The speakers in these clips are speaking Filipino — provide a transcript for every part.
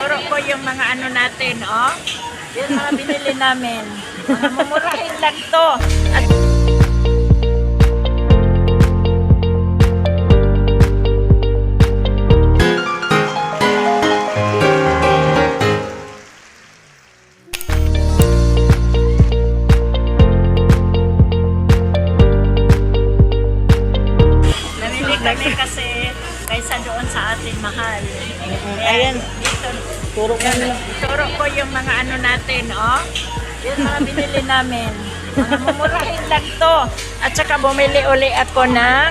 Turo ko yung mga ano natin, oh. Yung mga binili namin. Mga mumurahin lang to. At namili kami kasi kaysa doon sa ating mahal. Ayan, Dito, turo ko na. turo ko yung mga ano natin, oh. Yung mga binili namin. Mga mumurahin lang to. At saka bumili uli ako ng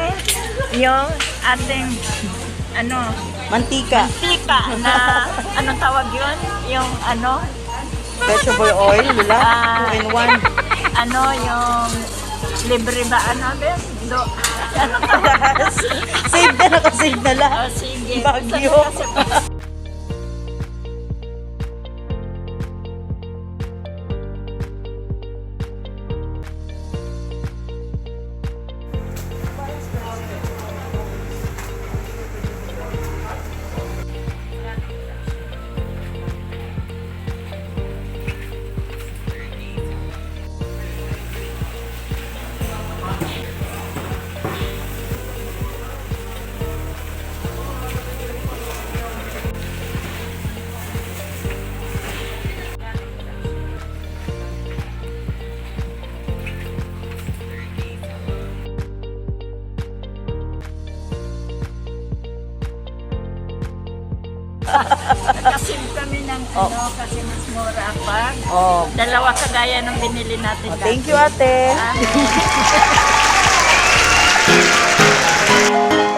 yung ating ano, Mantika, tika na anong tawag yun? Yung ano, vegetable oil, nila, Ah. 2 in 1. ano yung libre ba ano ba? Do, ano tawag? Save na, nakasave na lang. Oh, sige. Bagyo. Kasi- Nakasim kami ng ano kasi mas mura pag Oh. dalawa kagaya ng binili natin. Thank you, ate. Amen.